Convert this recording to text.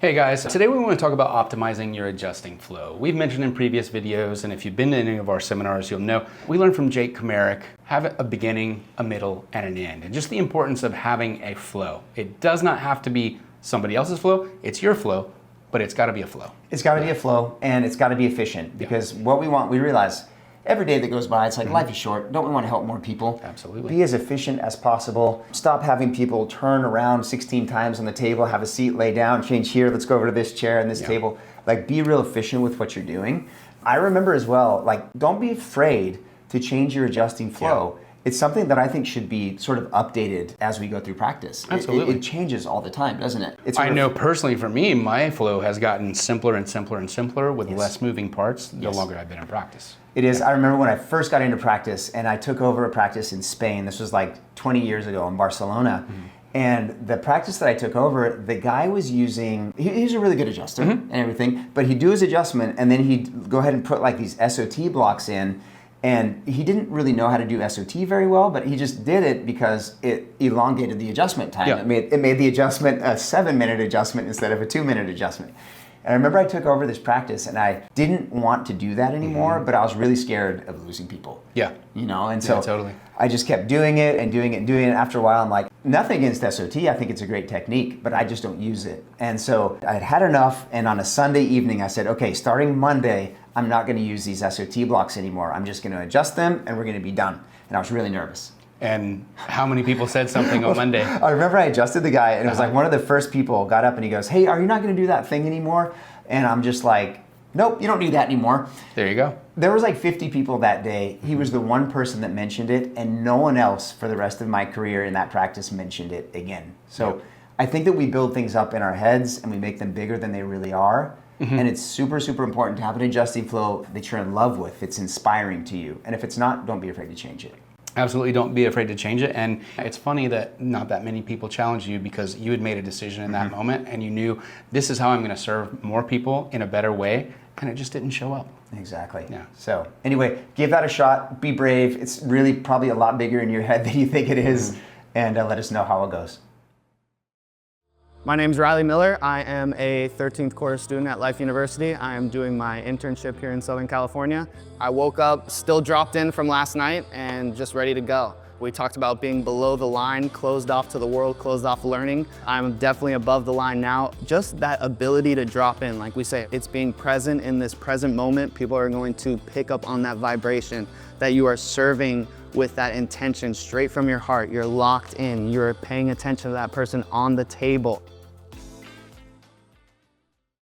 Hey guys, today we want to talk about optimizing your adjusting flow. We've mentioned in previous videos, and if you've been to any of our seminars, you'll know, we learned from Jake Comerick, have a beginning, a middle, and an end, and just the importance of having a flow. It does not have to be somebody else's flow, it's your flow, but it's got to be a flow. It's got to be a flow, and it's got to be efficient, because what we realize, every day that goes by, it's like life is short. Don't we want to help more people? Absolutely. Be as efficient as possible. Stop having people turn around 16 times on the table, have a seat, lay down, change here, let's go over to this chair and this table. Like, be real efficient with what you're doing. I remember as well, like, don't be afraid to change your adjusting flow. It's something that I think should be sort of updated as we go through practice. Absolutely. It changes all the time, doesn't it? I know personally for me, my flow has gotten simpler and simpler and simpler with less moving parts the longer I've been in practice. It is. I remember when I first got into practice and I took over a practice in Spain. This was like 20 years ago in Barcelona. And the practice that I took over, the guy was using, he's a really good adjuster and everything, but he'd do his adjustment and then he'd go ahead and put like these SOT blocks in. And he didn't really know how to do SOT very well, but he just did it because it elongated the adjustment time. It made the adjustment a 7-minute adjustment instead of a 2-minute adjustment. And I remember I took over this practice and I didn't want to do that anymore, but I was really scared of losing people. Yeah. You know, and so totally. I just kept doing it and doing it and doing it. After a while, I'm like, nothing against SOT. I think it's a great technique, but I just don't use it. And so I had had enough. And on a Sunday evening, I said, okay, starting Monday, I'm not going to use these SOT blocks anymore. I'm just going to adjust them and we're going to be done. And I was really nervous. And how many people said something on Monday? I remember I adjusted the guy and it was like one of the first people got up and he goes, hey, are you not going to do that thing anymore? And I'm just like, nope, you don't do that anymore. There you go. There was like 50 people that day. He was the one person that mentioned it, and no one else for the rest of my career in that practice mentioned it again. So I think that we build things up in our heads and we make them bigger than they really are. And it's super, super important to have an adjusting flow that you're in love with. It's inspiring to you. And if it's not, don't be afraid to change it. Absolutely, don't be afraid to change it. And it's funny that not that many people challenge you because you had made a decision in that moment and you knew this is how I'm going to serve more people in a better way, and it just didn't show up. Exactly. Yeah. So anyway, give that a shot. Be brave. It's really probably a lot bigger in your head than you think it is. And let us know how it goes. My name is Riley Miller. I am a 13th quarter student at Life University. I am doing my internship here in Southern California. I woke up still dropped in from last night and just ready to go. We talked about being below the line, closed off to the world, closed off learning. I'm definitely above the line now. Just that ability to drop in, like we say, it's being present in this present moment. People are going to pick up on that vibration that you are serving with that intention straight from your heart. You're locked in, you're paying attention to that person on the table.